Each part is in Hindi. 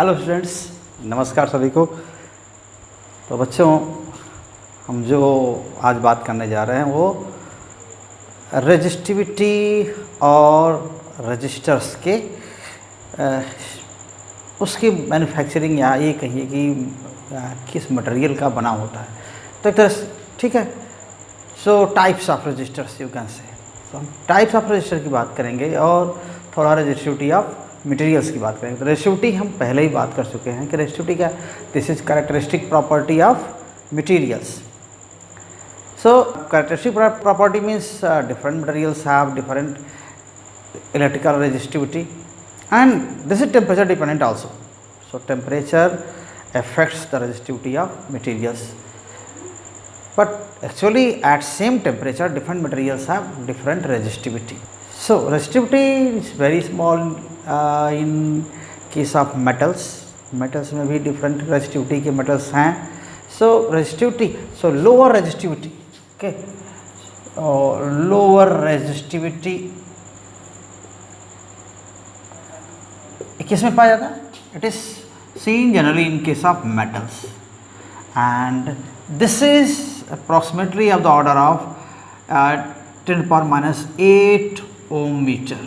हेलो स्टूडेंट्स, नमस्कार सभी को। तो बच्चों, हम जो आज बात करने जा रहे हैं वो रेजिस्टिविटी और रजिस्टर्स के उसकी मैन्युफैक्चरिंग, या ये कहिए कि किस मटेरियल का बना होता है। तो एक तरह से ठीक है। So types of registers you can say. तो हम टाइप्स ऑफ रजिस्टर की बात करेंगे और थोड़ा रेजिस्टिविटी ऑफ मटेरियल्स की बात करेंगे। तो रेजिस्टिविटी हम पहले ही बात कर चुके हैं कि रेजिस्टिविटी क्या, this is characteristic property of materials. So characteristic property means different materials have different electrical resistivity, and this is temperature dependent also. So temperature affects the resistivity of materials, but actually at same temperature different materials have different resistivity. So resistivity is very small in case of metals में भी different resistivity के metals हैं. So resistivity, so lower resistivity, okay, lower resistivity किस में पाया जाता है? It is seen generally in case of metals, and this is approximately of the order of 10⁻⁸ ohm meter.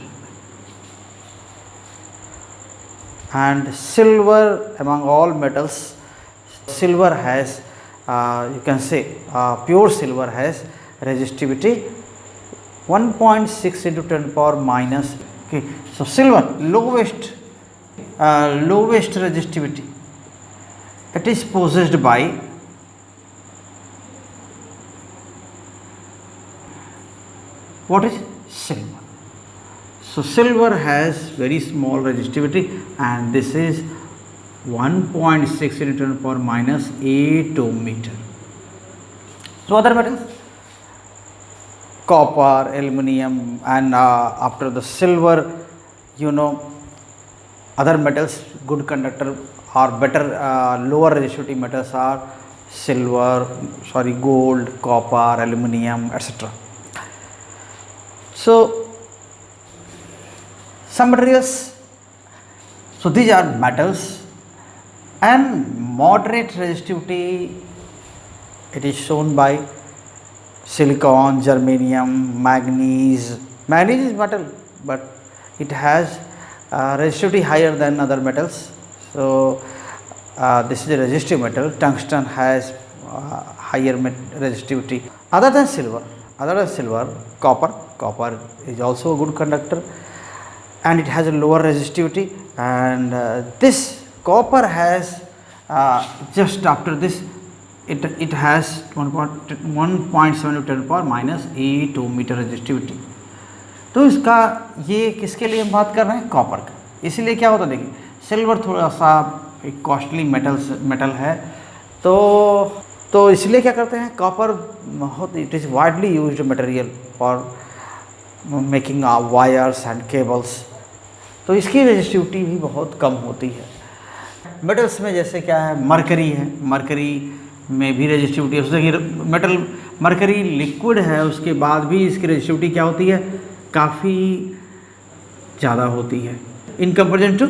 And silver among all metals, silver has you can say pure silver has resistivity 1.6 into 10⁻⁻. okay, so silver lowest resistivity, it is possessed by what is silver. So silver has very small resistivity, and this is 1.6 into 10⁻⁸ ohm meter. So other metals, copper, aluminum, and after the silver, you know, other metals, good conductor or better lower resistivity metals are gold, copper, aluminum, etc. So some materials, so these are metals, and moderate resistivity, it is shown by silicon, germanium, manganese. Manganese is metal, but it has resistivity higher than other metals. So this is a resistive metal. Tungsten has higher resistivity. Other than silver, copper is also a good conductor, and it has a lower resistivity. And this copper has just after this, it has 1.7 to 10⁻⁸ ohm meter resistivity. तो इसका ये किसके लिए हम बात कर रहे हैं? कॉपर का. इसीलिए क्या होता है, देखिए सिल्वर थोड़ा सा एक कॉस्टली मेटल है, तो इसलिए क्या करते हैं, कॉपर बहुत, it is widely used material for making wires and cables. तो इसकी रेजिस्टिविटी भी बहुत कम होती है. मेटल्स में जैसे क्या है, मरकरी है, मरकरी में भी रेजिस्टिविटी है. देखिए मेटल मरकरी लिक्विड है, उसके बाद भी इसकी रेजिस्टिविटी क्या होती है, काफ़ी ज़्यादा होती है in comparison to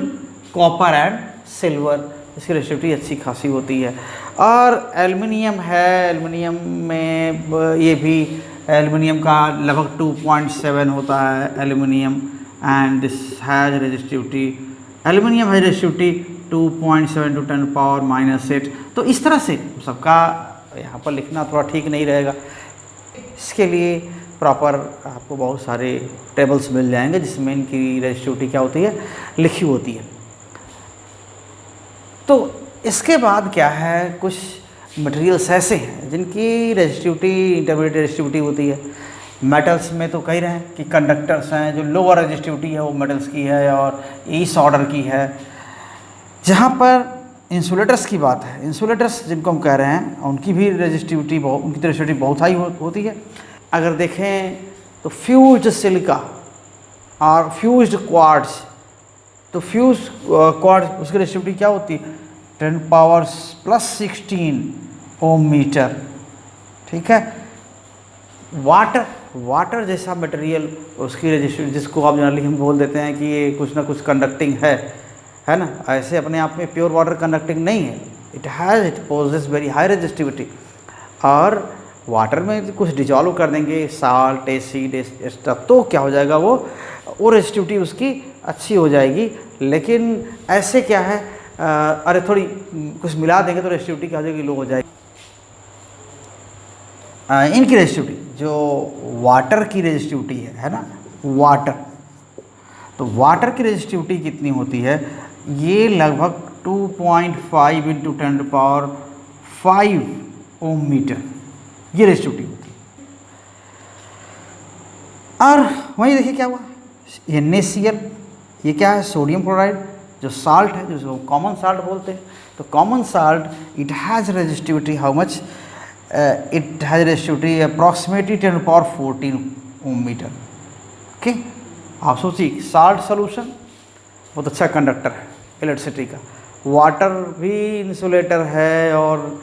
copper and silver. इसकी रेजिस्टिविटी अच्छी खासी होती है. और एल्युमिनियम है, एल्युमिनियम में ये भी एल्युमिनियम का लगभग 2.7 होता है aluminium, and this has resistivity, aluminium has resistivity 2.7 to 10⁻⁸. तो इस तरह से सबका यहाँ पर लिखना थोड़ा ठीक नहीं रहेगा. इसके लिए प्रॉपर आपको बहुत सारे टेबल्स मिल जाएंगे जिसमें इनकी रेजिस्टिविटी क्या होती है, लिखी होती है. तो इसके बाद क्या है, कुछ मटेरियल्स ऐसे हैं जिनकी रेजिस्टिविटी इंटरमीडिएट रेजिस्टिविटी होती है. मेटल्स में तो कह रहे हैं कि कंडक्टर्स हैं, जो लोअर रेजिस्टिविटी है वो मेटल्स की है और इस ऑर्डर की है. जहाँ पर इंसुलेटर्स की बात है, इंसुलेटर्स जिनको हम कह रहे हैं, उनकी भी रेजिस्टिविटी उनकी रेजिस्टिविटी बहुत हाई होती है. अगर देखें तो फ्यूज्ड सिलिका और फ्यूज्ड क्वार्ट्ज, तो फ्यूज क्वार्ट्ज उसकी रेजिस्टिविटी क्या होती है, 10⁻+16 ओम मीटर. ठीक है. वाटर जैसा मटेरियल, उसकी रेजिस्टिविटी, जिसको आप जनरली हम बोल देते हैं कि ये कुछ ना कुछ कंडक्टिंग है, है ना, ऐसे अपने आप में प्योर वाटर कंडक्टिंग नहीं है, it poses very high resistivity. और वाटर में कुछ डिजॉल्व कर देंगे, साल्ट, एसिड एक्स्ट्रा, तो क्या हो जाएगा, वो रेजिस्टिविटी उसकी अच्छी हो जाएगी। लेकिन ऐसे क्या है, अरे थोड़ी कुछ मिला देंगे तो रेजिस्टिविटी क्या हो जाएगी, लो हो जाएगी। इनकी रेजिस्टिविटी जो वाटर की रेजिस्टिविटी है ना, वाटर, तो वाटर की रेजिस्टिविटी कितनी होती है, ये लगभग 2.5 इंटू 10⁵ ओम मीटर ये रेजिस्टिविटी होती है। और वहीं देखिए क्या हुआ, NaCl, ये क्या है, सोडियम क्लोराइड, जो साल्ट है, जो कॉमन साल्ट बोलते हैं। तो common salt it has resistivity how much, it has resistivity approximately 10⁻14 ohm meter. Okay, आप सोचिए साल्ट सोल्यूशन बहुत अच्छा कंडक्टर है इलेक्ट्रिसिटी का, वाटर भी इंसुलेटर है, और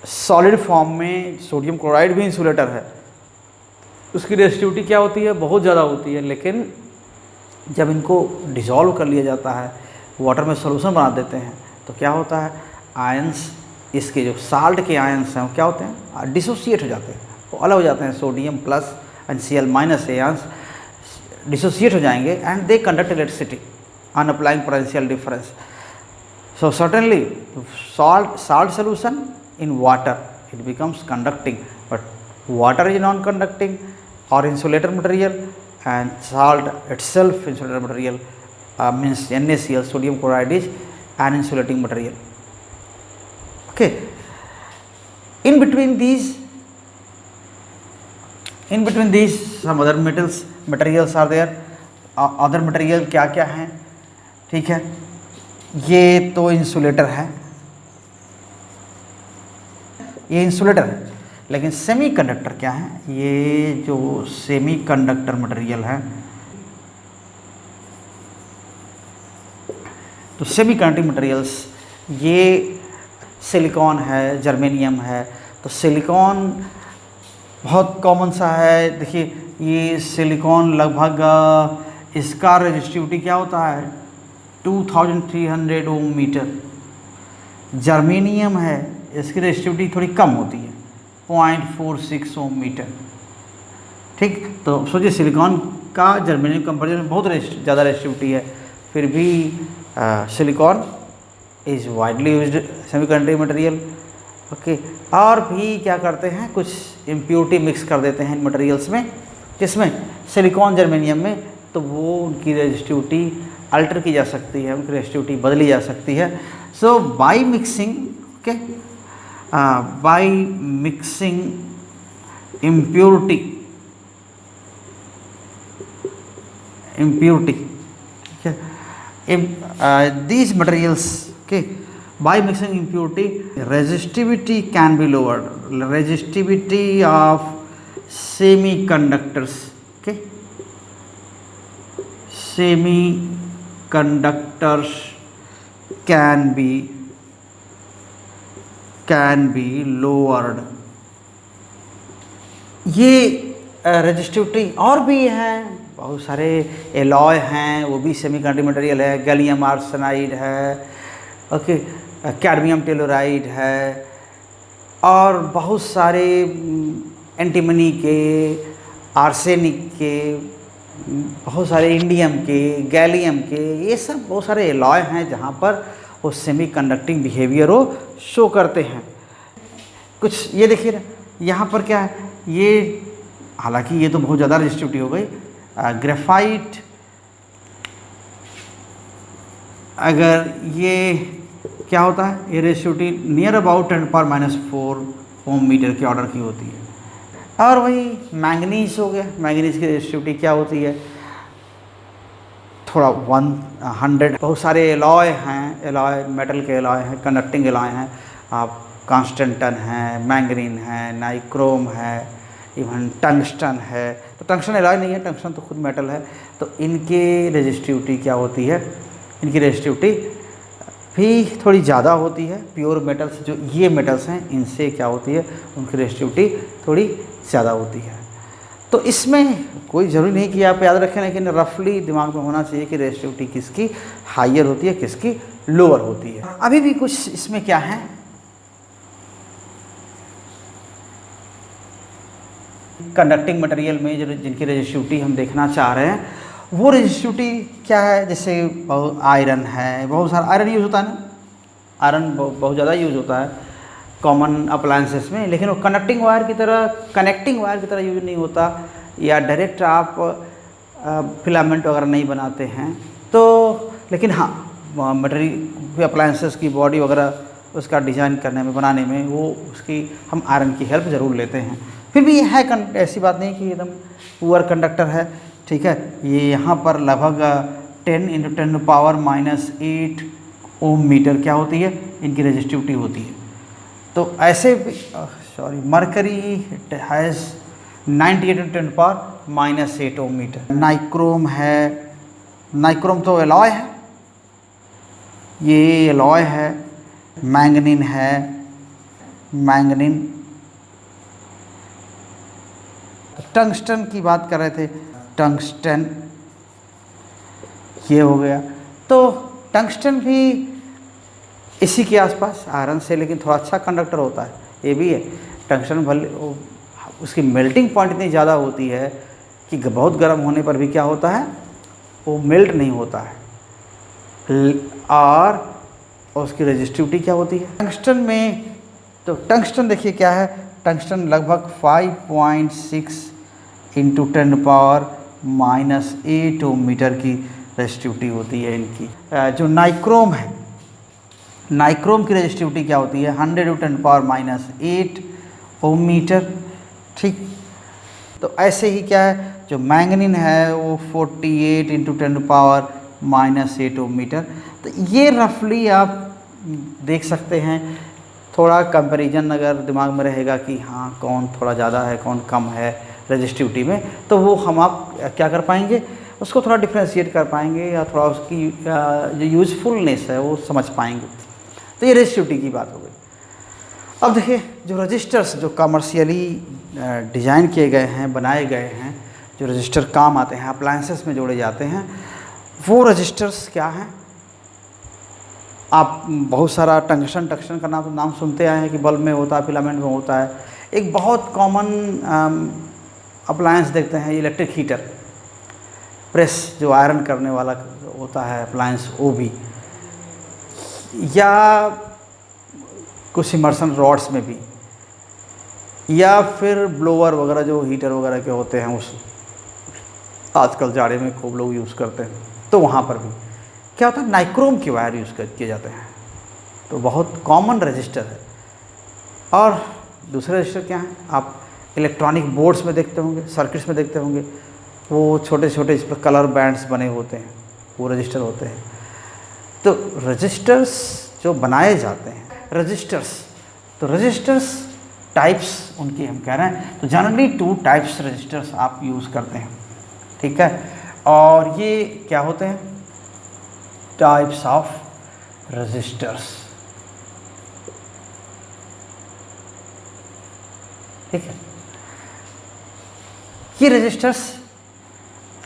सॉलिड फॉर्म में सोडियम क्लोराइड भी इंसुलेटर है। उसकी रेजिस्टिविटी क्या होती है, बहुत ज़्यादा होती है। लेकिन जब इनको डिज़ोल्व कर लिया जाता है, वाटर में सॉल्यूशन बना देते हैं, तो क्या होता है, आयंस, इसके जो साल्ट के आयंस हैं वो क्या होते हैं, डिसोसिएट हो जाते हैं, वो अलग हो जाते हैं। Sodium plus and Cl- ions dissociate हो जाएंगे and they conduct electricity on applying potential difference. So certainly salt solution in water, it becomes conducting, but water is non-conducting or insulator material, and salt itself insulator material, means NaCl, sodium chloride, is an insulating material. Okay, in between these some other materials are there. Other material क्या क्या हैं, ठीक है, ये तो इंसुलेटर है, ये इंसुलेटर है। लेकिन सेमीकंडक्टर क्या है, ये जो सेमीकंडक्टर मटेरियल है, तो सेमीकंडक्टिंग मटेरियल्स ये सिलिकॉन है, जर्मेनियम है। तो सिलिकॉन बहुत कॉमन सा है, देखिए ये सिलिकॉन लगभग इसका रेजिस्टिविटी क्या होता है, 2300 ओम मीटर। जर्मेनियम है, इसकी रेजिस्टिविटी थोड़ी कम होती है, 0.46 ओम मीटर। ठीक, तो सोचिए सिलिकॉन का जर्मेनियम कंपेरिजन में बहुत ज़्यादा रेजिस्टिविटी है, फिर भी silicon is widely used semiconducting material. Okay, और भी क्या करते हैं, कुछ इम्प्योरिटी मिक्स कर देते हैं इन मटेरियल्स में, किसमें, सिलिकॉन जर्मेनियम में, तो वो उनकी रेजिस्टिविटी अल्टर की जा सकती है, उनकी रेजिस्टिविटी बदली जा सकती है। So by mixing, okay, by mixing impurity, ठीक है, these materials, okay, by mixing impurity, resistivity can be lowered, resistivity of semiconductors, okay, semiconductors can be lowered। ये रेजिस्टिविटी और भी हैं, बहुत सारे एलॉय हैं, वो भी सेमीकंडक्टिंग मटेरियल है, गैलियम आर्सेनाइड है, ओके, कैडमियम टेलोराइड है, और बहुत सारे एंटीमनी के, आर्सेनिक के, बहुत सारे इंडियम के, गैलियम के, ये सब बहुत सारे एलॉय हैं जहाँ पर वो सेमीकंडक्टिंग बिहेवियर वो शो करते हैं। कुछ ये देखिए ना, यहाँ पर क्या है, ये हालांकि ये तो बहुत ज़्यादा रेजिस्टिविटी हो गई, ग्रेफाइट, अगर ये क्या होता है, ये resistivity near about 10⁻⁴ ohm meter के ऑर्डर की होती है। और वही मैंगनीज हो गया, मैंगनीज की रेजिस्टिविटी क्या होती है, थोड़ा 100। बहुत सारे एलॉय हैं, एलॉय मेटल के एलॉय हैं, कंडक्टिंग एलॉय हैं, आप कांस्टेंटन है, मैंगनीन है, नाइक्रोम है, इवन टंगस्टन है। तो टंगस्टन एलॉय नहीं है, टंगस्टन तो खुद मेटल है। तो इनके रेजिस्टिविटी क्या होती है, इनकी रेजिस्टिविटी भी थोड़ी ज़्यादा होती है। प्योर मेटल्स जो ये मेटल्स हैं, इनसे क्या होती है, उनकी रेजिस्टिविटी थोड़ी ज़्यादा होती है। तो इसमें कोई ज़रूरी नहीं कि आप याद रखें, लेकिन रफली दिमाग में होना चाहिए कि रेजिस्टिविटी किसकी हाइयर होती है, किसकी लोअर होती है। अभी भी कुछ इसमें क्या है, कंडक्टिंग मटेरियल में जो जिनकी रेजिस्टिविटी हम देखना चाह रहे हैं, वो रेजिस्टिविटी क्या है। जैसे आयरन है, बहुत सारा आयरन यूज़ होता है ना, आयरन बहुत ज़्यादा यूज़ होता है कॉमन अप्लायंसेस में, लेकिन वो कनेक्टिंग वायर की तरह यूज़ नहीं होता, या डायरेक्ट आप फिलामेंट वगैरह नहीं बनाते हैं। तो लेकिन हाँ, मटेरियल अप्लायंसेस की बॉडी वगैरह उसका डिज़ाइन करने में, बनाने में, वो उसकी हम आयरन की हेल्प ज़रूर लेते हैं। फिर भी ये है ऐसी बात नहीं कि एकदम पुअर कंडक्टर है, ठीक है। ये यहाँ पर लगभग 10 × 10⁻⁻8 ओम मीटर क्या होती है, इनकी रेजिस्टिविटी होती है। तो ऐसे mercury has 98 × 10⁻⁻8 ohm meter. Nichrome है, नाइक्रोम तो एलॉय है, ये एलॉय है। मैंगनीन है, मैंगनीन। टंगस्टन की बात कर रहे थे, टंगस्टन ये हो गया। तो टंगस्टन भी इसी के आसपास आयरन से, लेकिन थोड़ा अच्छा कंडक्टर होता है, ये भी है। टंगस्टन भले उसकी मेल्टिंग पॉइंट इतनी ज़्यादा होती है कि बहुत गर्म होने पर भी क्या होता है, वो मेल्ट नहीं होता है। और उसकी रेजिस्टिविटी क्या होती है टंगस्टन में। तो टंगस्टन देखिए क्या है, टंगस्टन लगभग 5.6 × 10⁻⁻8 ओम मीटर की रेजिस्टिविटी होती है इनकी। जो नाइक्रोम है, नाइक्रोम की रेजिस्टिविटी क्या होती है, 100 × 10⁻⁸ ओम मीटर, ठीक। तो ऐसे ही क्या है, जो मैंगनीन है वो 48 × 10⁻⁸ ओम मीटर। तो ये रफली आप देख सकते हैं। थोड़ा कंपैरिजन अगर दिमाग में रहेगा कि हाँ कौन थोड़ा ज़्यादा है, कौन कम है रेजिस्टिविटी में, तो वो हम आप क्या कर पाएंगे, उसको थोड़ा डिफ्रेंशिएट कर पाएंगे, या थोड़ा उसकी जो यूज़फुलनेस है वो समझ पाएंगे। तो ये रेजिस्टिविटी की बात हो गई। अब देखिए, जो रजिस्टर्स जो कमर्शियली डिज़ाइन किए गए हैं, बनाए गए हैं, जो रजिस्टर काम आते हैं, अप्लायंसेस में जोड़े जाते हैं, वो रजिस्टर्स क्या हैं। आप बहुत सारा टंगस्टन का नाम सुनते आए हैं कि बल्ब में होता है, फिलामेंट में होता है। एक बहुत कॉमन अप्लायंस देखते हैं, इलेक्ट्रिक हीटर, प्रेस जो आयरन करने वाला होता है अप्लायंस, वो भी, या कुछ इमर्सन रॉड्स में भी, या फिर ब्लोअर वगैरह जो हीटर वगैरह के होते हैं, उस आजकल जाड़े में खूब लोग यूज़ करते हैं, तो वहाँ पर भी क्या होता है, नाइक्रोम की वायर यूज़ किए जाते हैं। तो बहुत कॉमन रजिस्टर है। और दूसरे रजिस्टर क्या हैं, आप इलेक्ट्रॉनिक बोर्ड्स में देखते होंगे, सर्किट्स में देखते होंगे, वो छोटे छोटे इस पर कलर बैंड्स बने होते हैं, वो रजिस्टर होते हैं। तो रजिस्टर्स जो बनाए जाते हैं, रजिस्टर्स, तो रजिस्टर्स टाइप्स उनकी हम कह रहे हैं, तो जनरली 2 टाइप्स रजिस्टर्स आप यूज़ करते हैं, ठीक है। और ये क्या होते हैं, टाइप्स ऑफ रजिस्टर्स, ठीक है। ये रजिस्टर्स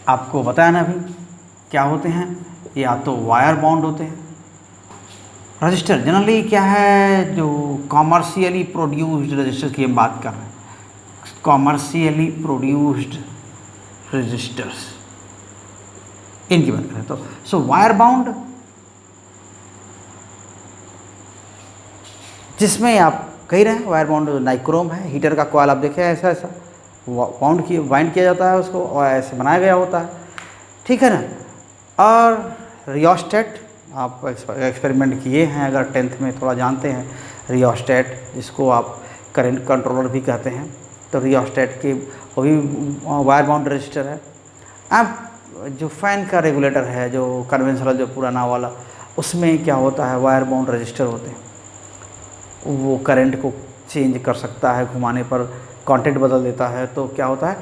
आपको बताया ना अभी क्या होते हैं, या तो वायर बाउंड होते हैं। रजिस्टर जनरली क्या है, जो कॉमर्शियली प्रोड्यूस्ड रजिस्टर की हम बात कर रहे हैं, कॉमर्शियली प्रोड्यूस्ड रजिस्टर्स, इनकी बात करें तो सो वायर बाउंड, जिसमें आप कह रहे हैं वायर बाउंड नाइक्रोम है, हीटर का कॉइल आप देखें ऐसा ऐसा वाइंड किया जाता है उसको, और ऐसे बनाया गया होता है, ठीक है ना। और रियोस्टेट आप एक्सपेरिमेंट किए हैं, अगर 10th में थोड़ा जानते हैं, रियोस्टेट जिसको आप करंट कंट्रोलर भी कहते हैं, तो रियोस्टेट के वही वायर बाउंड रजिस्टर है। अब जो फ़ैन का रेगुलेटर है, जो कन्वेंशनल जो पुराना वाला, उसमें क्या होता है, वायर बाउंड रजिस्टर होते हैं, वो करंट को चेंज कर सकता है, घुमाने पर कंटेंट बदल देता है। तो क्या होता है,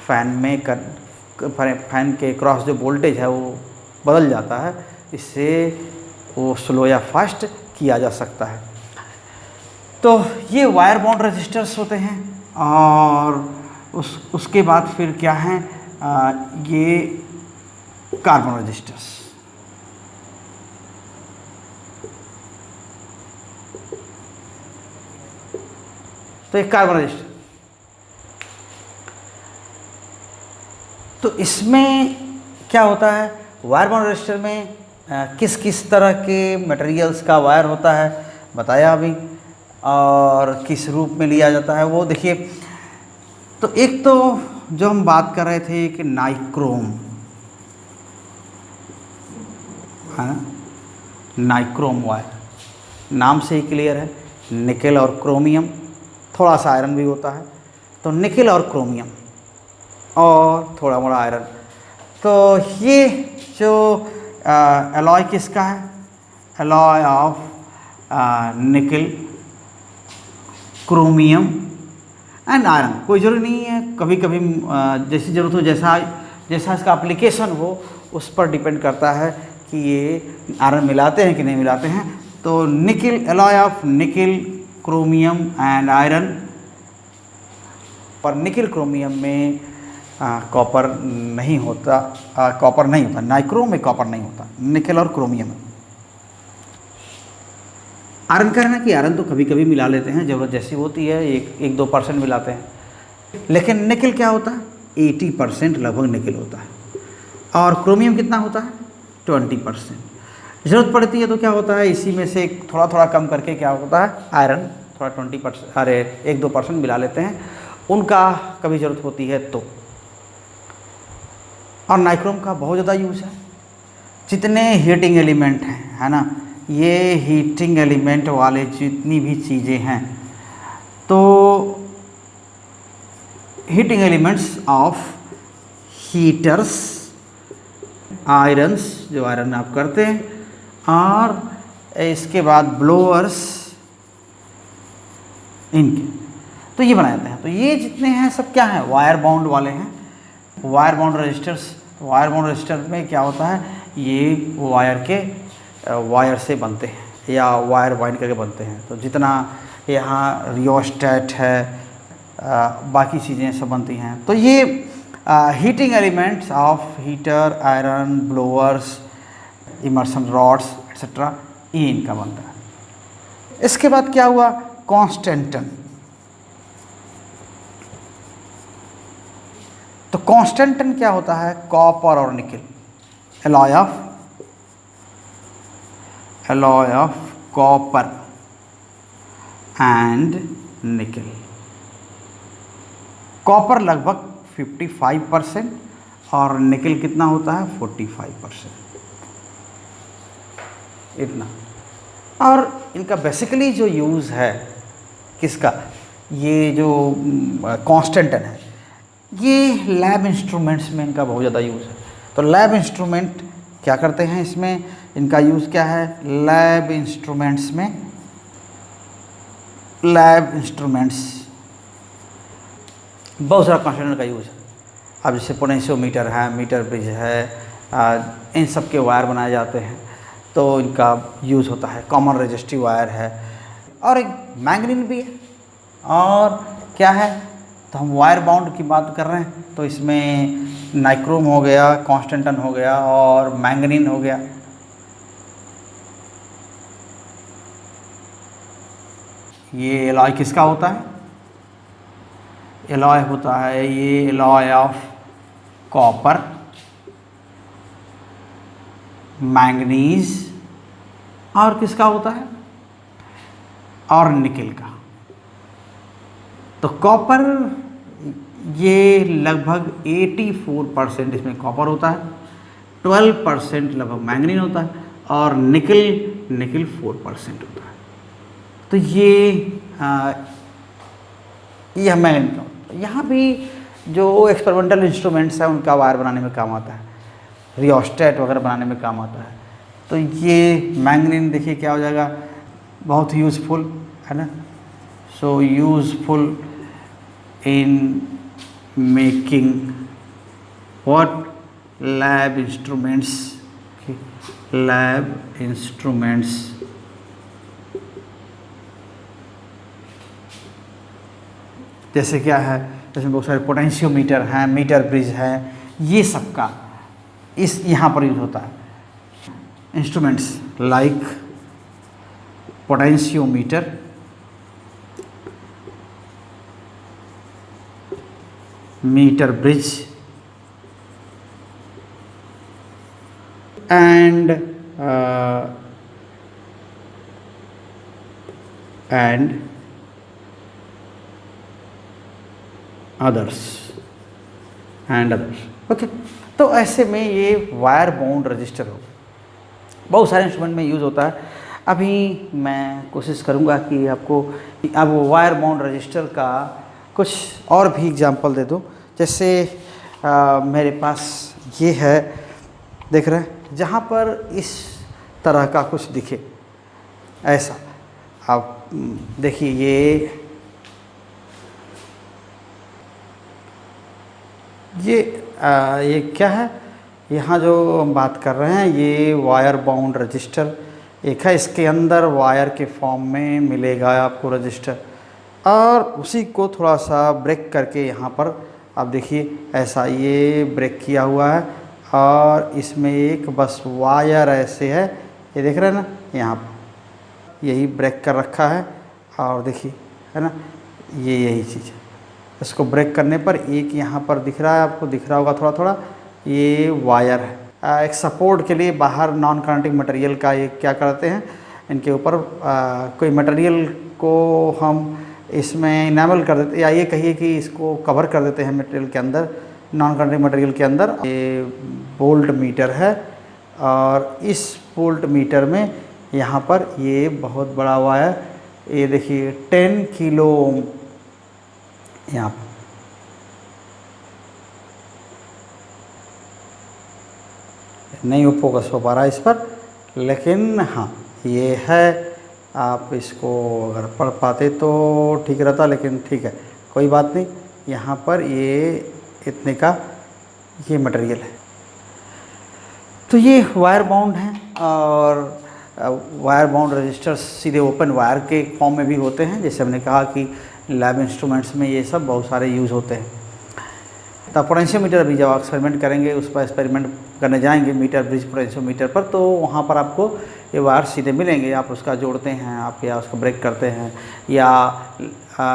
फ़ैन में फ़ैन के क्रॉस जो वोल्टेज है वो बदल जाता है, इससे वो स्लो या फास्ट किया जा सकता है। तो ये वायर बाउंड रजिस्टर्स होते हैं। और उसके बाद फिर क्या है, ये कार्बन रजिस्टर्स। तो एक कार्बन रजिस्टर, तो इसमें क्या होता है, वायर बाउंड रजिस्टर में किस किस तरह के मटेरियल्स का वायर होता है बताया अभी, और किस रूप में लिया जाता है वो देखिए। तो एक तो जो हम बात कर रहे थे कि नाइक्रोम है ना, नाइक्रोम वायर, नाम से ही क्लियर है, निकेल और क्रोमियम, थोड़ा सा आयरन भी होता है, तो निकेल और क्रोमियम और थोड़ा मोड़ा आयरन। तो ये जो एलॉय किसका है, alloy of nickel, chromium and iron. कोई ज़रूरी नहीं है, कभी कभी जैसी ज़रूरत हो, जैसा जैसा इसका एप्लीकेशन हो उस पर डिपेंड करता है कि ये आयरन मिलाते हैं कि नहीं मिलाते हैं। तो nickel, alloy of nickel, chromium and iron. और निकेल क्रोमियम में कॉपर नहीं होता, कॉपर नहीं होता, नाइक्रोम में कॉपर नहीं होता, निकेल और क्रोमियम में। आयरन का है ना कि आयरन तो कभी कभी मिला लेते हैं, ज़रूरत जैसी होती है, 1-2% मिलाते हैं। लेकिन निकेल क्या होता है, 80% लगभग निकेल होता है। और क्रोमियम कितना होता है, 20%। ज़रूरत पड़ती है तो क्या होता है, इसी में से थोड़ा थोड़ा कम करके क्या होता है, आयरन थोड़ा 20%, अरे 1-2% मिला लेते हैं, उनका कभी ज़रूरत होती है तो। और नाइक्रोम का बहुत ज़्यादा यूज़ है। जितने हीटिंग एलिमेंट हैं, है ना, ये हीटिंग एलिमेंट वाले जितनी भी चीज़ें हैं, तो heating elements of heaters, irons, जो आयरन आप करते हैं, और इसके बाद ब्लोअर्स, इनके तो ये बनाए जाते हैं। तो ये जितने हैं सब क्या हैं, वायर बाउंड वाले हैं, wire bound registers. Wire bound register में क्या होता है, ये वायर से बनते हैं या वायर बाइंड करके बनते हैं। तो जितना यहाँ रियोस्टेट है, बाकी चीज़ें सब बनती हैं। तो ये heating elements of heater, iron, blowers, immersion rods etcetera, ये इनका बनता है। इसके बाद क्या हुआ, कॉन्स्टेंटन। तो कॉन्स्टेंटन क्या होता है, कॉपर और nickel, alloy of copper and nickel. Copper लगभग 55% और निकेल कितना होता है, 45%, इतना। और इनका बेसिकली जो यूज़ है किसका, ये जो कॉन्स्टेंटन है, ये लैब इंस्ट्रूमेंट्स में इनका बहुत ज़्यादा यूज़ है। तो लैब इंस्ट्रूमेंट क्या करते हैं, इसमें इनका यूज़ क्या है, लैब इंस्ट्रूमेंट्स में, लैब इंस्ट्रूमेंट्स बहुत सारा कॉन्स्टेंट का यूज़ है। अब जैसे पोटेंशियोमीटर है, मीटर ब्रिज है, इन सब के वायर बनाए जाते हैं, तो इनका यूज़ होता है। कॉमन रेजिस्टिव वायर है, और एक मैंगनीन भी है। और क्या है, तो हम वायर बाउंड की बात कर रहे हैं, तो इसमें नाइक्रोम हो गया, कॉन्स्टेंटन हो गया और मैंगनीन हो गया। ये एलॉय किसका होता है, एलॉय होता है, ये एलॉय ऑफ कॉपर, मैंगनीज, और किसका होता है, और निकेल का। तो कॉपर, ये लगभग 84% इसमें कॉपर होता है, 12% लगभग मैंगनीन होता है, और निकेल 4% होता है। तो ये मैंगनीन का होता है। यहाँ भी जो एक्सपेरिमेंटल इंस्ट्रूमेंट्स हैं उनका वायर बनाने में काम आता है, रियोस्टेट वगैरह बनाने में काम आता है। तो ये मैंगनीन देखिए क्या हो जाएगा, बहुत यूज़फुल है ना। सो useful in making what, lab instruments, okay, lab instruments। जैसे क्या है, इसमें बहुत सारे पोटेंशियोमीटर हैं, मीटर ब्रिज है, ये सब का इस यहाँ पर यूज होता है। Instruments like potentiometer, meter bridge and others okay. तो ऐसे में ये वायर बाउंड रजिस्टर हो, बहुत सारे इंस्ट्रूमेंट में यूज़ होता है। अभी मैं कोशिश करूँगा कि आपको अब वायर बाउंड रजिस्टर का कुछ और भी एग्जांपल दे दूँ। जैसे मेरे पास ये है, देख रहे हैं, जहाँ पर इस तरह का कुछ दिखे ऐसा, आप देखिए ये क्या है, यहाँ जो हम बात कर रहे हैं ये वायर बाउंड रजिस्टर एक है। इसके अंदर वायर के फॉर्म में मिलेगा आपको रजिस्टर, और उसी को थोड़ा सा ब्रेक करके यहाँ पर आप देखिए ऐसा ये ब्रेक किया हुआ है, और इसमें एक बस वायर ऐसे है, ये देख रहे हैं ना, यहाँ पर यही ब्रेक कर रखा है, और देखिए है ना, ये यही चीज़ है। इसको ब्रेक करने पर एक यहाँ पर दिख रहा है, आपको दिख रहा होगा थोड़ा थोड़ा, ये वायर है। एक सपोर्ट के लिए बाहर नॉन कंडक्टिंग मटेरियल का ये क्या करते हैं, इनके ऊपर कोई मटेरियल को हम इसमें इनेबल कर देते, या ये कहिए कि इसको कवर कर देते हैं मटेरियल के अंदर, नॉन कंडक्टिंग मटेरियल के अंदर। ये वोल्ट मीटर है, और इस वोल्ट मीटर में यहाँ पर ये बहुत बड़ा वायर, ये देखिए 10 किलो ओम यहाँ पर, नहीं फोकस हो पा रहा है इस पर, लेकिन हाँ ये है। आप इसको अगर पढ़ पाते तो ठीक रहता, लेकिन ठीक है कोई बात नहीं। यहाँ पर ये इतने का ये मटेरियल है। तो ये वायर बाउंड हैं, और वायर बाउंड रजिस्टर्स सीधे ओपन वायर के फॉर्म में भी होते हैं। जैसे हमने कहा कि लैब इंस्ट्रूमेंट्स में ये सब बहुत सारे यूज़ होते हैं। तो पोटेंशियोमीटर अभी जब आप एक्सपेरिमेंट करेंगे, उस पर एक्सपेरिमेंट करने जाएंगे मीटर ब्रिज पोटेंशियोमीटर पर, तो वहाँ पर आपको ये वायर सीधे मिलेंगे, आप उसका जोड़ते हैं आप, या उसको ब्रेक करते हैं, या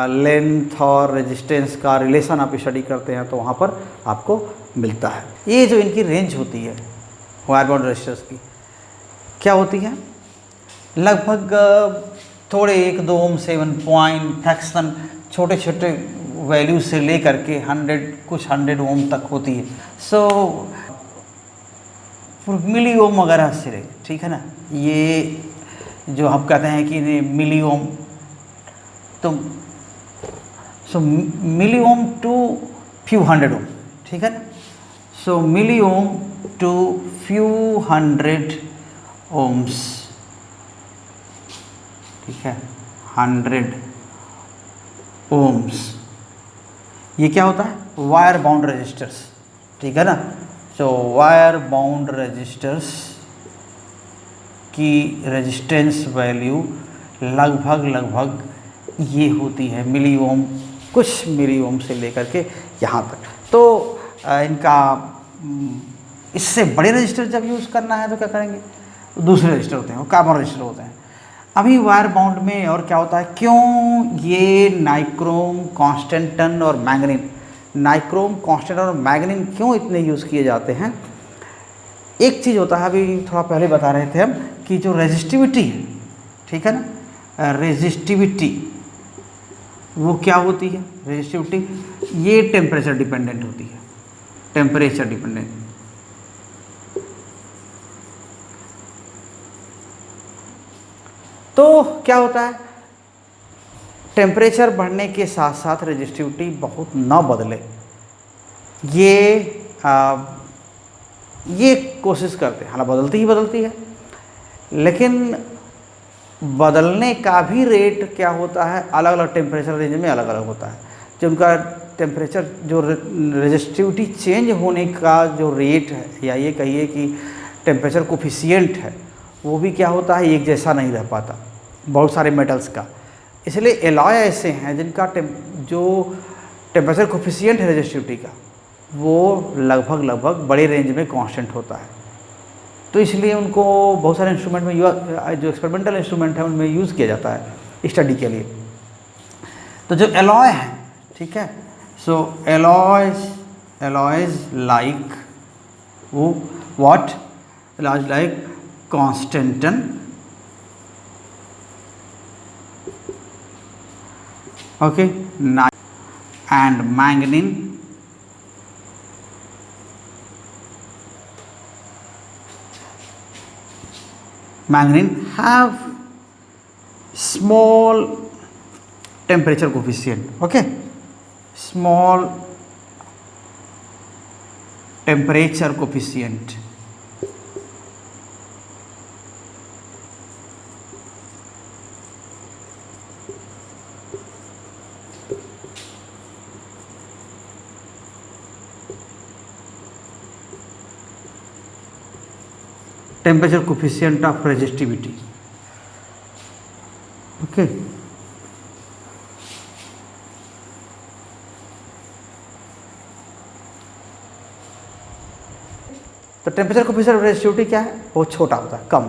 लेंथ और रेजिस्टेंस का रिलेशन आप स्टडी करते हैं, तो वहाँ पर आपको मिलता है। ये जो इनकी रेंज होती है वायर बाउंड रजिस्टर्स की, क्या होती है, लगभग थोड़े 1-2 ओम 7 पॉइंट फ्रैक्शन, छोटे छोटे वैल्यू से लेकर के 100 ओम तक होती है। सो मिली ओम वगैरह से, ठीक है ना, ये जो हम कहते हैं कि मिली ओम, तो सो मिली ओम टू फ्यू हंड्रेड ओम, ठीक है ना। सो मिली ओम टू फ्यू हंड्रेड ओम्स, ठीक है, 100 ओम्स, ये क्या होता है, वायर बाउंड रजिस्टर्स, ठीक है ना। तो वायर बाउंड रजिस्टर्स की रेजिस्टेंस वैल्यू लगभग ये होती है मिली ओम, कुछ मिली ओम से लेकर के यहाँ तक। तो इनका इससे बड़े रजिस्टर जब यूज़ करना है तो क्या करेंगे, दूसरे रजिस्टर होते हैं, वो कॉमन रजिस्टर होते हैं। अभी वायर बाउंड में और क्या होता है, क्यों ये नाइक्रोम, कांस्टेंटन और मैग्नीन, नाइक्रोम, कांस्टेंटन और मैग्नीन क्यों इतने यूज़ किए जाते हैं। एक चीज़ होता है, अभी थोड़ा पहले बता रहे थे हम, कि जो रेजिस्टिविटी है, ठीक है ना, रेजिस्टिविटी वो क्या होती है, रेजिस्टिविटी ये टेम्परेचर डिपेंडेंट होती है, टेम्परेचर डिपेंडेंट। तो क्या होता है, टेम्परेचर बढ़ने के साथ साथ रेजिस्टिविटी बहुत ना बदले, ये कोशिश करते हैं, हालांकि बदलती है, लेकिन बदलने का भी रेट क्या होता है, अलग अलग टेम्परेचर रेंज में अलग अलग होता है। जो उनका टेम्परेचर, जो रेजिस्टिविटी चेंज होने का जो रेट है, या ये कहिए कि टेम्परेचर कोफिशिएंट है, वो भी क्या होता है, एक जैसा नहीं रह पाता बहुत सारे मेटल्स का। इसलिए एलॉय ऐसे हैं जिनका जो टेम्परेचर कोफिशिएंट है रेजिस्टिविटी का, वो लगभग बड़े रेंज में कांस्टेंट होता है। तो इसलिए उनको बहुत सारे इंस्ट्रूमेंट में जो एक्सपेरिमेंटल इंस्ट्रूमेंट है उनमें यूज़ किया जाता है स्टडी के लिए। तो जो एलॉय है, ठीक है, सो एलॉयज लाइक वो what, alloys like constantan, okay, and manganine have small temperature coefficient, okay, small temperature coefficient. Temperature coefficient of resistivity, okay. तो टेम्परेचर कोफिशिएंट ऑफ रेजिस्टिविटी क्या है, वो छोटा होता है, कम।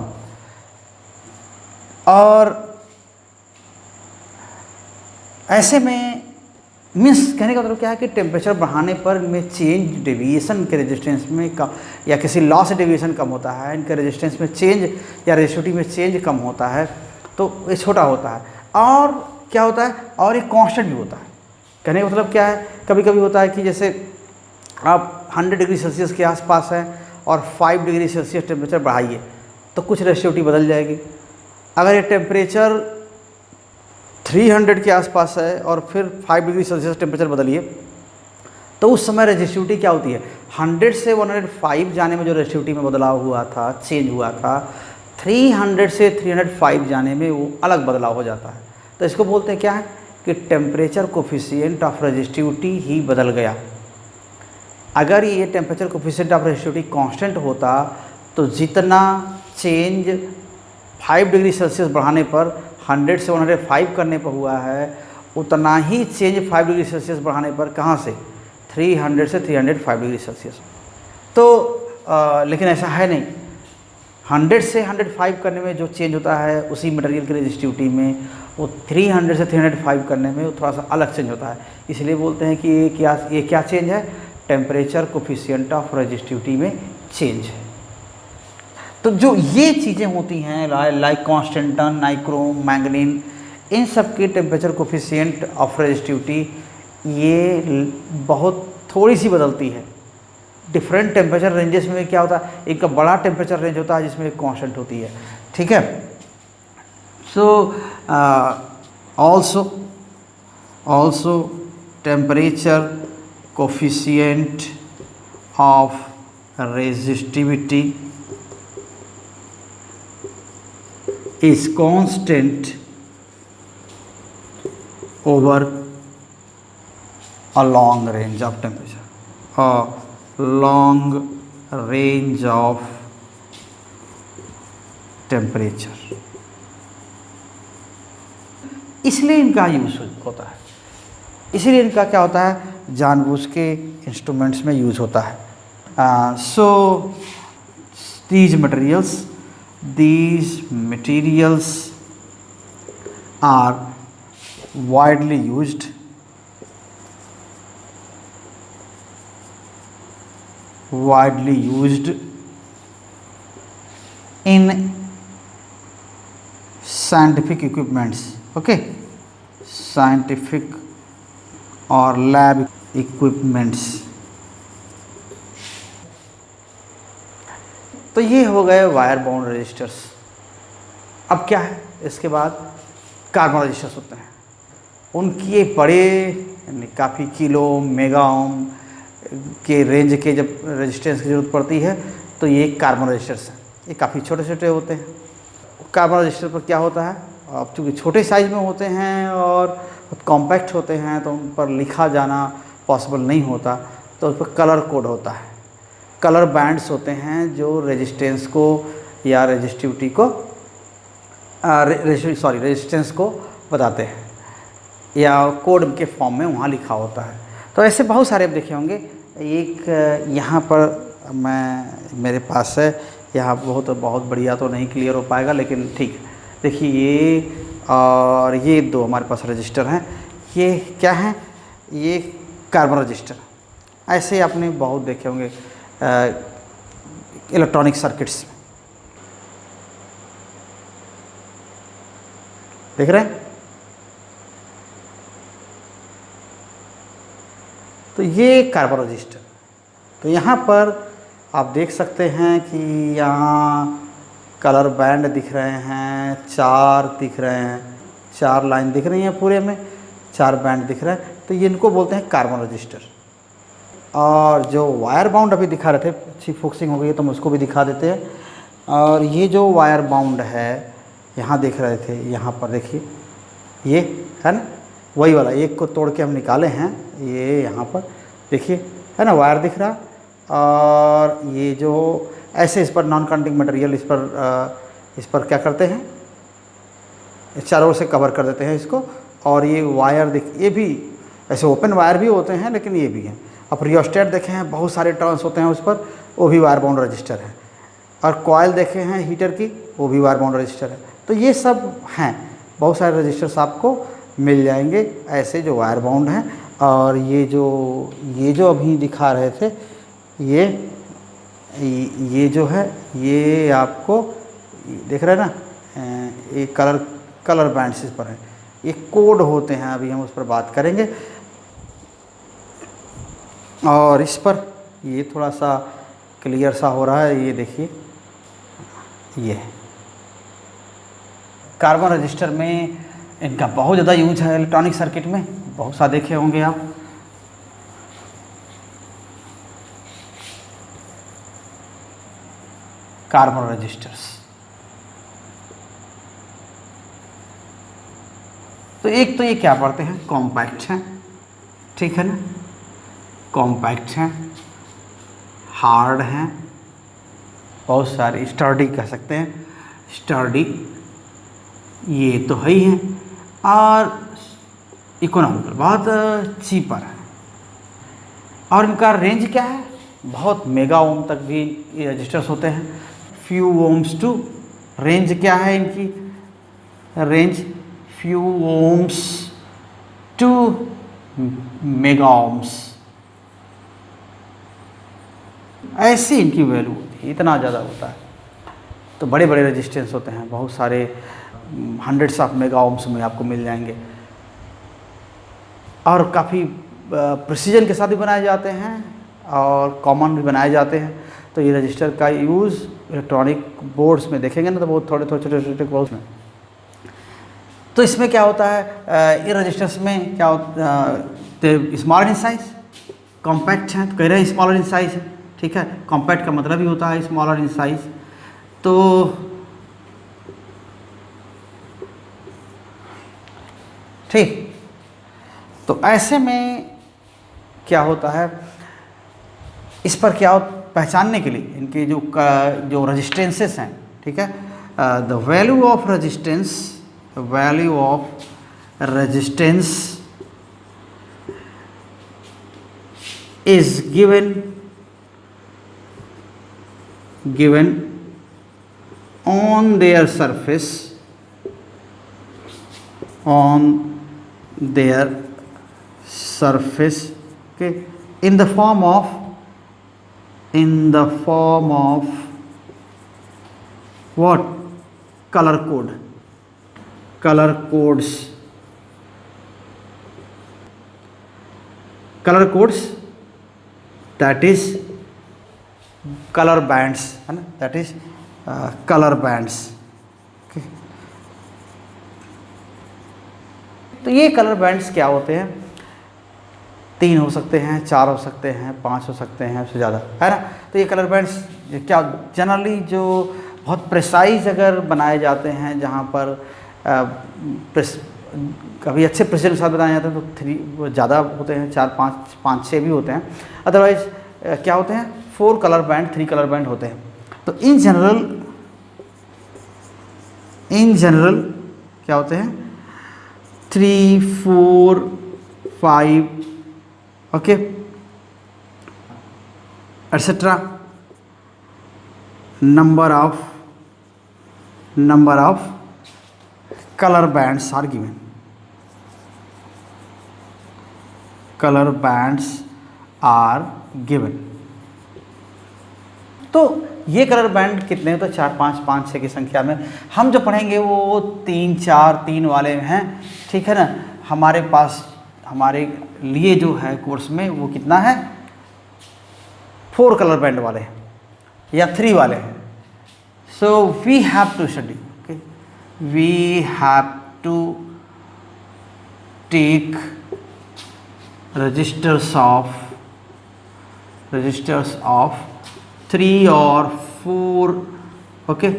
और ऐसे में मीन्स कहने का मतलब क्या है कि टेम्परेचर बढ़ाने पर इनमें चेंज डेविएशन के रेजिस्टेंस में का या किसी लॉ से डेविएशन कम होता है, इनके रेजिस्टेंस में चेंज या रेजिस्टिविटी में चेंज कम होता है, तो ये छोटा होता है। और क्या होता है, और ये कांस्टेंट भी होता है। कहने का मतलब क्या है, कभी कभी होता है कि जैसे आप 100 डिग्री सेल्सियस के आसपास हैं और 5 डिग्री सेल्सियस टेम्परेचर बढ़ाइए तो कुछ रेजिस्टिविटी बदल जाएगी। अगर ये टेम्परेचर 300 के आसपास है और फिर 5 डिग्री सेल्सियस टेम्परेचर बदलिए तो उस समय रेजिस्टिविटी क्या होती है, 100 से 105 जाने में जो रेजिस्टिविटी में बदलाव हुआ था, चेंज हुआ था, 300 से 305 जाने में वो अलग बदलाव हो जाता है। तो इसको बोलते हैं क्या है कि टेम्परेचर कोफिशिएंट ऑफ रेजिस्टिविटी ही बदल गया। अगर ये temperature coefficient of resistivity constant होता तो जितना चेंज 5 डिग्री सेल्सियस बढ़ाने पर 100 से 105 करने पर हुआ है, उतना ही चेंज 5 डिग्री सेल्सियस बढ़ाने पर कहाँ से, 300 से 305 डिग्री सेल्सियस। तो लेकिन ऐसा है नहीं, 100 से 105 करने में जो चेंज होता है उसी मटेरियल की रेजिस्टिविटी में, वो 300 से 305 करने में वो थोड़ा सा अलग चेंज होता है। इसलिए बोलते हैं कि ये क्या चेंज है, टेम्परेचर कोफिशिएंट ऑफ रेजिस्टिविटी में चेंज है। तो जो ये चीज़ें होती हैं लाइक कांस्टेंटन, नाइक्रोम, मैंगनीन, इन सब की टेम्परेचर कोफिशिएंट ऑफ रेजिस्टिविटी ये बहुत थोड़ी सी बदलती है। डिफरेंट टेम्परेचर रेंजेस में क्या होता है, एक बड़ा टेम्परेचर रेंज होता है जिसमें कांस्टेंट होती है, ठीक है। So also temperature coefficient of resistivity is constant over a long range of temperature, a long range of temperature। इसलिए इनका यूज होता है, इसीलिए इनका क्या होता है, जानबूझ के इंस्ट्रूमेंट्स में यूज होता है। सो these materials are widely used in scientific equipments, okay, scientific or lab equipments। तो ये हो गए वायर बाउंड रजिस्टर्स। अब क्या है, इसके बाद कार्बन रजिस्टर्स होते हैं। उनकी बड़े यानी काफ़ी किलो मेगा ओम के रेंज के जब रेजिस्टेंस की ज़रूरत पड़ती है तो ये कार्बन रजिस्टर्स हैं। ये काफ़ी छोटे छोटे होते हैं। कार्बन रजिस्टर पर क्या होता है, अब चूँकि छोटे साइज़ में होते हैं और कॉम्पैक्ट होते हैं तो उन पर लिखा जाना पॉसिबल नहीं होता, तो उस पर कलर कोड होता है। कलर बैंड्स होते हैं जो रेजिस्टेंस को या रेजिस्टिविटी को रेजिस्टेंस को बताते हैं या कोड के फॉर्म में वहाँ लिखा होता है। तो ऐसे बहुत सारे आप देखे होंगे। एक यहाँ पर मेरे पास है, यहाँ बहुत बहुत बढ़िया तो नहीं क्लियर हो पाएगा, लेकिन ठीक है। देखिए ये और ये दो हमारे पास रजिस्टर हैं। ये क्या हैं? ये कार्बन रजिस्टर। ऐसे आपने बहुत देखे होंगे इलेक्ट्रॉनिक सर्किट्स में। देख रहे हैं? तो ये कार्बन रजिस्टर। तो यहाँ पर आप देख सकते हैं कि यहाँ कलर बैंड दिख रहे हैं, 4 दिख रहे हैं, 4 लाइन दिख रही हैं पूरे में, 4 बैंड दिख रहे हैं। तो ये इनको बोलते हैं कार्बन रजिस्टर। और जो वायर बाउंड अभी दिखा रहे थे, अच्छी फोकसिंग हो गई है तो हम उसको भी दिखा देते हैं। और ये जो वायर बाउंड है, यहाँ देख रहे थे, यहाँ पर देखिए ये है ना, वही वाला एक को तोड़ के हम निकाले हैं। ये यहाँ पर देखिए है ना, वायर दिख रहा। और ये जो ऐसे इस पर नॉन कंडक्टिंग मटेरियल इस पर क्या करते हैं, चारों ओर से कवर कर देते हैं इसको। और ये वायर ये भी ऐसे ओपन वायर भी होते हैं, लेकिन ये भी हैं। अब रियोस्टेट देखे हैं, बहुत सारे टर्न्स होते हैं उस पर, वो भी वायर बाउंड रजिस्टर है। और कॉयल देखे हैं हीटर की, वो भी वायर बाउंड रजिस्टर है। तो ये सब हैं, बहुत सारे रजिस्टर्स आपको मिल जाएंगे ऐसे जो वायर बाउंड हैं। और ये जो अभी दिखा रहे थे, ये जो है, ये आपको देख रहे हैं ना, ये कलर बैंड्स इस पर है, ये कोड होते हैं। अभी हम उस पर बात करेंगे। और इस पर ये थोड़ा सा क्लियर सा हो रहा है, ये देखिए, ये कार्बन रजिस्टर में इनका बहुत ज़्यादा यूज है इलेक्ट्रॉनिक सर्किट में, बहुत सा देखे होंगे आप। Carbon registers. तो एक तो ये क्या पढ़ते हैं, कॉम्पैक्ट हैं, ठीक है ना, कॉम्पैक्ट हैं, हार्ड हैं, बहुत सारे, स्टर्डी कह सकते हैं, स्टर्डी, ये तो है ही हैं। और इकोनॉमिकल, बहुत चीपर है। और इनका रेंज क्या है, बहुत मेगा ओम तक भी ये रजिस्टर्स होते हैं। फ्यू ओम्स टू, रेंज क्या है इनकी, range few ohms to mega ohms, ऐसी इनकी वैल्यू होती है, इतना ज़्यादा होता है। तो बड़े बड़े रेजिस्टेंस होते हैं, बहुत सारे हंड्रेड्स ऑफ मेगा ओम्स में आपको मिल जाएंगे। और काफ़ी प्रिसीजन के साथ भी बनाए जाते हैं और कॉमन भी बनाए जाते हैं। तो ये रजिस्टर का यूज़ इलेक्ट्रॉनिक बोर्ड्स में देखेंगे ना, तो बहुत थोड़े छोटे बोर्ड्स में। तो इसमें क्या होता है, ये रजिस्टर्स में क्या होता है, स्मॉलर इन साइज, कॉम्पैक्ट हैं, तो कह रहे हैं स्मॉलर इन साइज है, ठीक है। कॉम्पैक्ट का मतलब ही होता है स्मॉलर इन साइज। तो ठीक, तो ऐसे में क्या होता है, इस पर क्या पहचानने के लिए इनके जो रजिस्टेंसेस हैं, ठीक है, the value of resistance, value of resistance is given on their surface, okay, in the form of what, color codes, that is color bands, है ना, that is color bands, okay। तो ये कलर बैंड्स क्या होते हैं, 3 हो सकते हैं, 4 हो सकते हैं, 5 हो सकते हैं, उससे ज़्यादा, है ना। तो ये कलर बैंड्स क्या जनरली जो बहुत प्रिसाइज अगर बनाए जाते हैं, जहाँ पर कभी अच्छे प्रेसिजन के साथ बनाए जाते हैं तो 3 ज़्यादा होते हैं, 4 5 6 भी होते हैं। अदरवाइज क्या होते हैं, 4 कलर बैंड, 3 कलर बैंड होते हैं। तो इन जनरल क्या होते हैं, 3 4 5 okay, etc. Number of color bands are given. Color bands are given. तो ये कलर बैंड कितने हैं? तो 4, 5, 5, 6 की संख्या में। हम जो पढ़ेंगे वो 3, 4, 3 वाले हैं, ठीक है ना। हमारे पास हमारे लिए जो है कोर्स में वो कितना है, 4 कलर बैंड वाले हैं या 3 वाले हैं। So we have to study, okay, we have to take registers of 3 or 4, okay,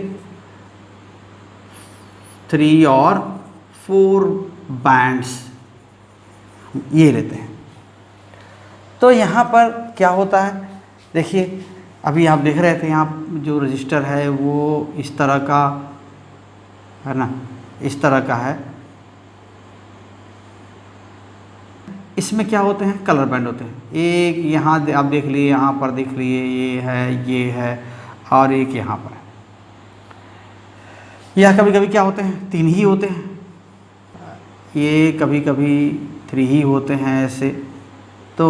3 or 4 bands ये लेते हैं। तो यहाँ पर क्या होता है, देखिए अभी आप देख रहे थे यहाँ जो रजिस्टर है वो इस तरह का है ना, इस तरह का है। इसमें क्या होते हैं, कलर बैंड होते हैं। एक यहाँ आप देख लिए, यहाँ पर देख लिए, ये है और एक यहाँ पर है। या कभी कभी क्या होते हैं, 3 ही होते हैं, ये कभी कभी 3 ही होते हैं ऐसे, तो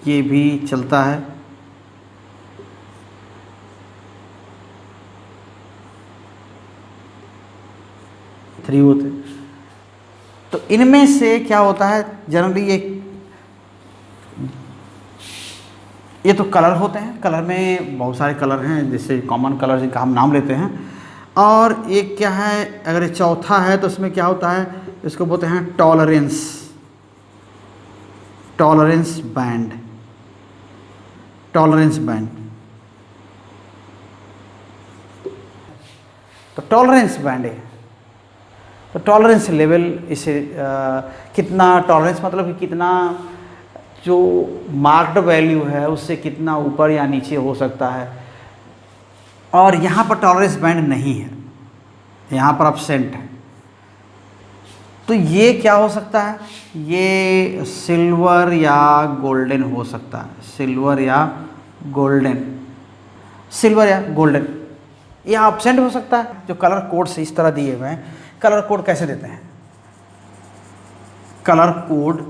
ये भी चलता है। थ्री होते हैं। तो इनमें से क्या होता है जनरली, ये तो कलर होते हैं। कलर में बहुत सारे कलर हैं, जैसे कॉमन कलर जिनका हम नाम लेते हैं। और एक क्या है, अगर ये चौथा है तो इसमें क्या होता है, इसको बोलते हैं टॉलरेंस बैंड। तो टॉलरेंस बैंड है, तो टॉलरेंस लेवल इसे कितना, टॉलरेंस मतलब कि कितना जो मार्क्ड वैल्यू है उससे कितना ऊपर या नीचे हो सकता है। और यहाँ पर टॉलरेंस बैंड नहीं है, यहाँ पर एब्सेंट है। तो ये क्या हो सकता है, ये सिल्वर या गोल्डन हो सकता है, सिल्वर या गोल्डन, या एब्सेंट हो सकता है। जो कलर कोड्स इस तरह दिए हुए हैं, कलर कोड कैसे देते हैं, कलर कोड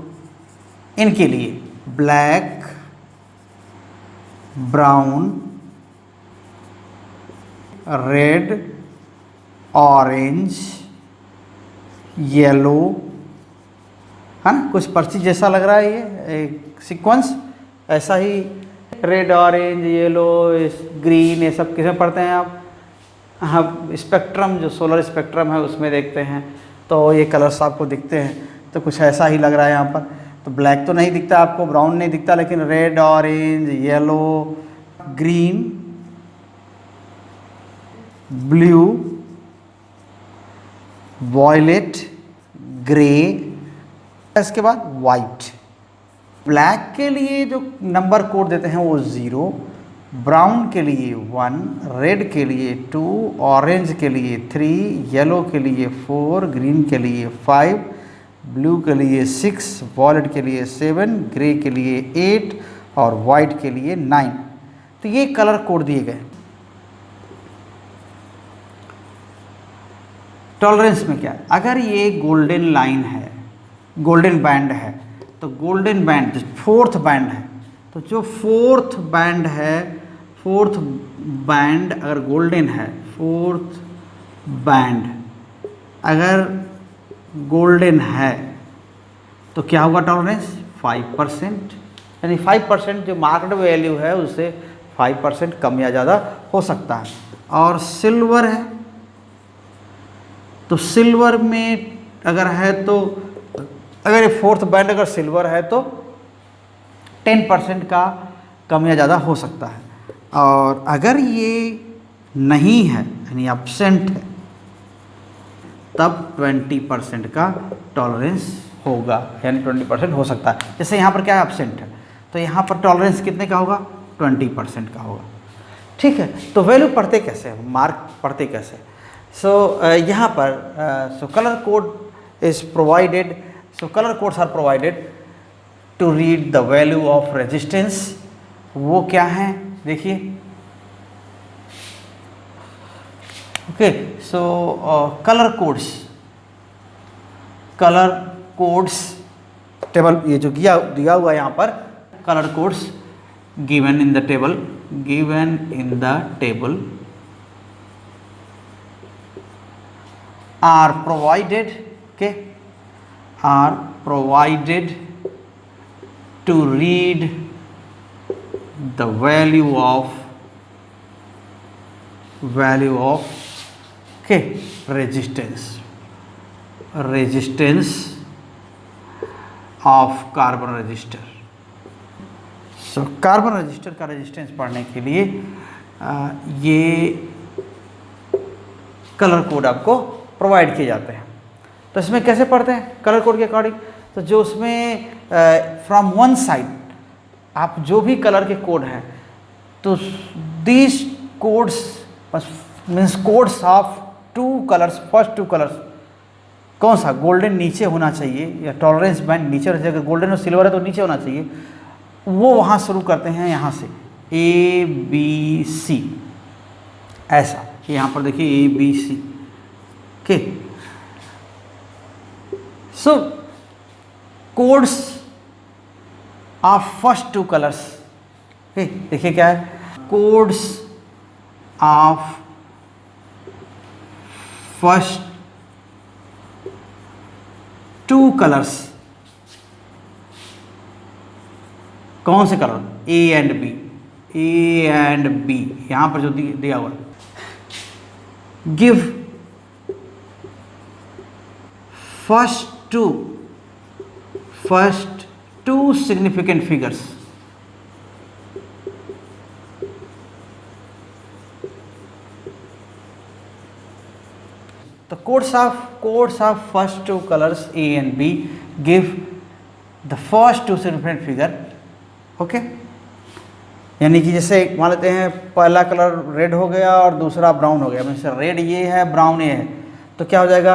इनके लिए black, brown, red, orange, yellow, है ना। कुछ पर्ची जैसा लग रहा है ये एक सीक्वेंस, ऐसा ही रेड, ऑरेंज, येलो, ग्रीन, ये सब किसे पढ़ते हैं आप, हाँ स्पेक्ट्रम, जो सोलर स्पेक्ट्रम है उसमें देखते हैं तो ये कलर्स आपको दिखते हैं। तो कुछ ऐसा ही लग रहा है यहाँ पर। तो ब्लैक तो नहीं दिखता आपको, ब्राउन नहीं दिखता, लेकिन red, orange, yellow, green, blue, violet, grey, इसके बाद वाइट। ब्लैक के लिए जो नंबर कोड देते हैं वो 0, ब्राउन के लिए 1, रेड के लिए 2, ऑरेंज के लिए 3, येलो के लिए 4, ग्रीन के लिए 5, ब्लू के लिए 6, वॉयलेट के लिए 7, ग्रे के लिए 8 और वाइट के लिए 9। तो ये कलर कोड दिए गए। टॉलरेंस में क्या, अगर ये गोल्डन लाइन है, गोल्डन बैंड है, तो गोल्डन बैंड जो 4th बैंड है, तो जो 4th बैंड है, 4th बैंड अगर गोल्डन है, 4th बैंड अगर गोल्डन है तो क्या होगा टॉलरेंस, 5%, यानी 5% जो मार्केट वैल्यू है उससे 5% कम या ज़्यादा हो सकता है। और सिल्वर है, तो सिल्वर में अगर है तो अगर ये 4th बैंड अगर सिल्वर है तो 10% का कम या ज़्यादा हो सकता है। और अगर ये नहीं है यानी एब्सेंट है तब 20% का टॉलरेंस होगा, यानी 20% हो सकता है। जैसे यहाँ पर क्या है, एब्सेंट है, तो यहाँ पर टॉलरेंस कितने का होगा, 20% का होगा। ठीक है, तो वैल्यू पढ़ते कैसे हैं, मार्क पढ़ते कैसे। सो यहाँ पर colour code is provided, colour codes are provided to read the value of resistance, वो क्या है देखिए। Okay, so colour codes table, ये जो दिया हुआ है यहाँ पर, colour codes given in the table are provided, okay, are provided to read the value of okay, resistance of carbon resistor। So carbon register का रेजिस्टेंस पढ़ने के लिए ये कलर कोड आपको प्रोवाइड किए जाते हैं। तो इसमें कैसे पढ़ते हैं कलर कोड के अकॉर्डिंग, तो जो उसमें फ्रॉम वन साइड आप जो भी कलर के कोड हैं, तो these codes means codes of two colours, first two colours कौन सा, गोल्डन नीचे होना चाहिए या टॉलरेंस बैंड नीचे होना चाहिए, अगर गोल्डन और सिल्वर है तो नीचे होना चाहिए, वो वहाँ शुरू करते हैं यहाँ से ABC, ऐसा यहाँ पर देखिए ABC, okay. So codes of first two colours, देखिए क्या है, codes of first two colours, कौन से कलर, A एंड B, यहां पर जो दिया हुआ, give first two significant figures, तो codes of first two colours A and B give the first two significant figure, okay. यानी कि जैसे मान लेते हैं पहला कलर रेड हो गया और दूसरा ब्राउन हो गया, मीन्स रेड ये है ब्राउन ये है, तो क्या हो जाएगा,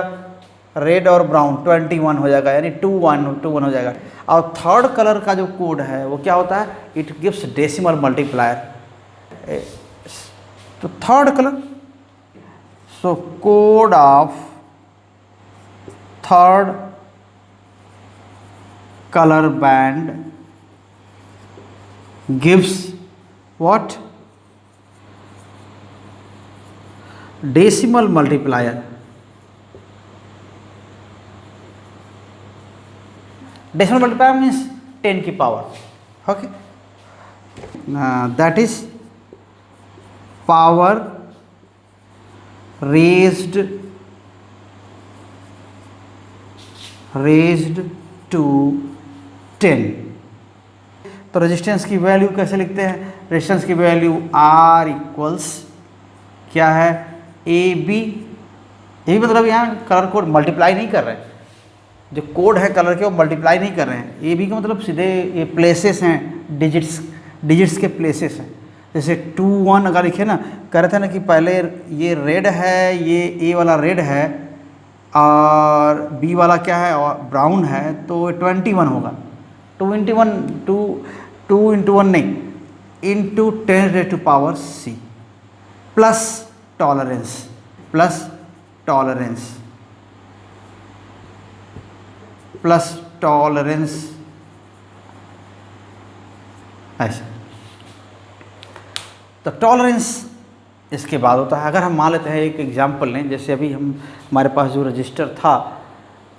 रेड और ब्राउन 21 हो जाएगा, यानी 21 हो जाएगा। और थर्ड कलर का जो कोड है वो क्या होता है, इट गिव्स डेसिमल मल्टीप्लायर, तो third colour, so code of third colour band gives what, decimal multiplier, decimal multiplier means 10 की power, okay, that is power raised to 10। तो रेजिस्टेंस की वैल्यू कैसे लिखते हैं, रेजिस्टेंस की वैल्यू R इक्वल्स क्या है, AB, यही मतलब यहाँ कलर कोड मल्टीप्लाई नहीं कर रहे हैं, जो कोड है कलर के वो मल्टीप्लाई नहीं कर रहे हैं, AB का मतलब सीधे ये प्लेसेस हैं, डिजिट्स के प्लेसेस हैं। जैसे 2 1 अगर लिखे ना, कह रहे थे ना कि पहले ये रेड है, ये A वाला रेड है और B वाला क्या है और ब्राउन है, तो 21 होगा, 2 into 1 नहीं, into 10 raised to power C plus tolerance ऐसा। तो टॉलरेंस इसके बाद होता है, अगर हम मान लेते हैं एक एग्जांपल लें, जैसे अभी हमारे पास जो रजिस्टर था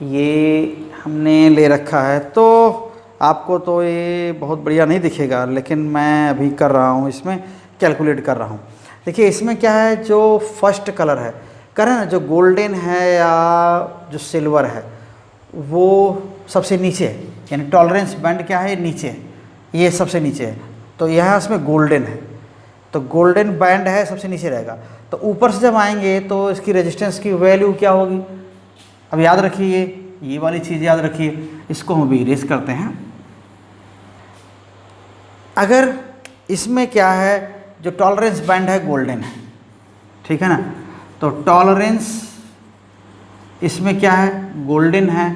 ये हमने ले रखा है, तो आपको तो ये बहुत बढ़िया नहीं दिखेगा, लेकिन मैं अभी कर रहा हूँ, इसमें कैलकुलेट कर रहा हूँ। देखिए इसमें क्या है, जो फर्स्ट कलर है, करें ना, जो गोल्डन है या जो सिल्वर है वो सबसे नीचे है, यानी टॉलरेंस बैंड क्या है, नीचे है, ये सबसे नीचे है, तो यहाँ इसमें गोल्डन है, तो गोल्डन बैंड है सबसे नीचे रहेगा। तो ऊपर से जब आएंगे तो इसकी रेजिस्टेंस की वैल्यू क्या होगी, अब याद रखिए, ये वाली चीज़ याद रखिए, इसको हम भी इरेज करते हैं। अगर इसमें क्या है, जो टॉलरेंस बैंड है गोल्डन है, ठीक है ना, तो टॉलरेंस इसमें क्या है, गोल्डन है,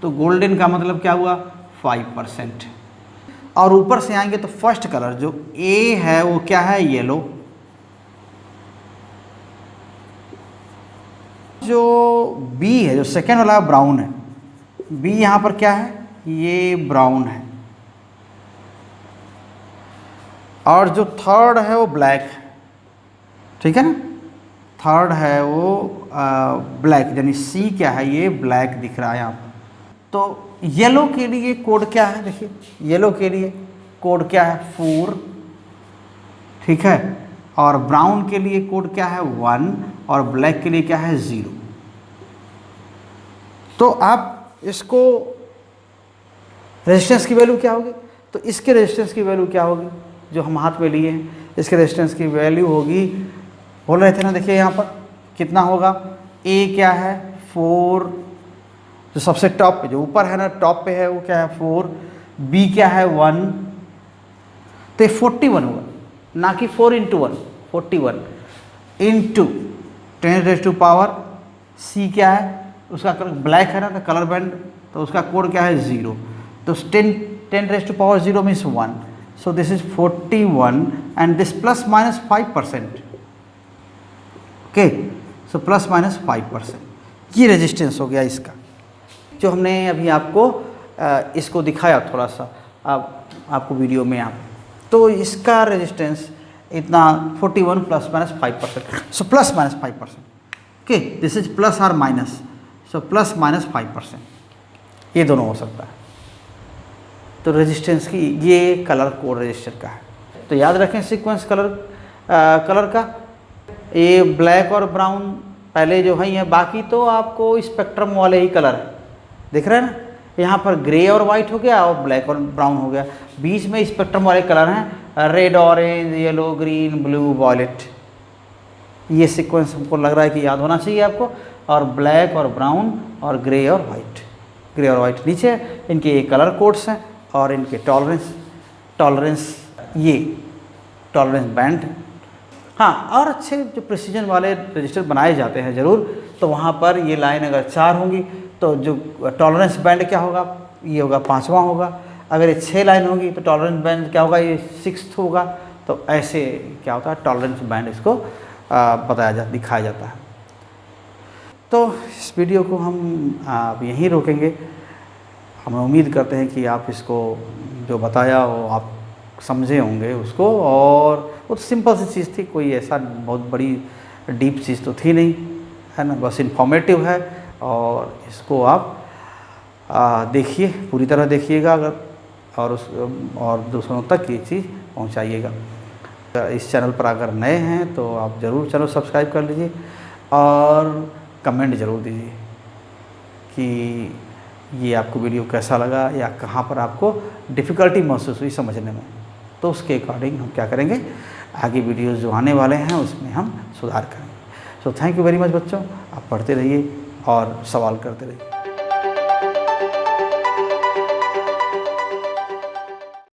तो गोल्डन का मतलब क्या हुआ, 5%, और ऊपर से आएंगे तो फर्स्ट कलर जो ए है वो क्या है, येलो। जो बी है, जो सेकेंड वाला ब्राउन है, बी यहाँ पर क्या है, ये ब्राउन है। और जो थर्ड है वो ब्लैक है, ठीक है ना, थर्ड है वो ब्लैक, यानी सी क्या है, ये ब्लैक दिख रहा है यहाँ पर। तो येलो के लिए कोड क्या है, देखिए येलो के लिए कोड क्या है, 4, ठीक है। और ब्राउन के लिए कोड क्या है, 1, और ब्लैक के लिए क्या है, 0। तो आप इसको रेजिस्टेंस की वैल्यू क्या होगी, तो इसके रेजिस्टेंस की वैल्यू क्या होगी, जो हम हाथ में लिए हैं, इसके रेजिस्टेंस की वैल्यू होगी, बोल रहे थे ना, देखिए यहाँ पर कितना होगा, ए क्या है 4, जो सबसे टॉप पे, जो ऊपर है ना, टॉप पे है, वो क्या है 4, बी क्या है 1, तो ये 41 होगा, ना कि 4 × 1, 41 × 10⁻⁴, सी क्या है, उसका कलर ब्लैक है ना, तो कलर बैंड, तो उसका कोड क्या है 0, तो 10⁻⁴ means 1, so this is 41 and this ±5%, okay, so ±5%, ये रेजिस्टेंस हो गया इसका, जो हमने अभी आपको इसको दिखाया थोड़ा सा आपको वीडियो में आप, तो इसका रेजिस्टेंस इतना 41 ±5%, सो ±5%, ओके, दिस इज प्लस और माइनस, सो ±5%, ये दोनों हो सकता है। तो रेजिस्टेंस की ये कलर कोड रजिस्टर का है, तो याद रखें सीक्वेंस कलर का, ये ब्लैक और ब्राउन पहले जो है, बाकी तो आपको स्पेक्ट्रम वाले ही कलर है, दिख रहे हैं ना, यहाँ पर ग्रे और वाइट हो गया और ब्लैक और ब्राउन हो गया, बीच में स्पेक्ट्रम वाले कलर हैं, red, orange, yellow, green, blue, violet, ये सीक्वेंस हमको लग रहा है कि याद होना चाहिए आपको, और ब्लैक और ब्राउन और ग्रे और वाइट नीचे, इनके ये कलर कोड्स हैं, और इनके टॉलरेंस ये टॉलरेंस बैंड। हाँ, और अच्छे जो प्रिसीजन वाले रजिस्टर बनाए जाते हैं ज़रूर, तो वहाँ पर ये लाइन अगर 4 होंगी तो जो टॉलरेंस बैंड क्या होगा, ये होगा 5वां होगा, अगर ये 6 लाइन होगी तो टॉलरेंस बैंड क्या होगा, ये 6th होगा। तो ऐसे क्या होता है, टॉलरेंस बैंड इसको दिखाया जाता है। तो इस वीडियो को हम अब यहीं रोकेंगे। हम उम्मीद करते हैं कि आप इसको जो बताया वो आप समझे होंगे उसको, और वो तो सिंपल सी चीज़ थी, कोई ऐसा बहुत बड़ी डीप चीज़ तो थी नहीं, है ना, बस इन्फॉर्मेटिव है, और इसको आप देखिए, पूरी तरह देखिएगा अगर, और दूसरों तक ये चीज़ पहुंचाइएगा। इस चैनल पर अगर नए हैं तो आप ज़रूर चैनल सब्सक्राइब कर लीजिए, और कमेंट ज़रूर दीजिए कि ये आपको वीडियो कैसा लगा, या कहाँ पर आपको डिफ़िकल्टी महसूस हुई समझने में, तो उसके अकॉर्डिंग हम क्या करेंगे, आगे वीडियोज़ जो आने वाले हैं उसमें हम सुधार करेंगे। So thank you very much बच्चों, आप पढ़ते रहिए और सवाल करते रहिए।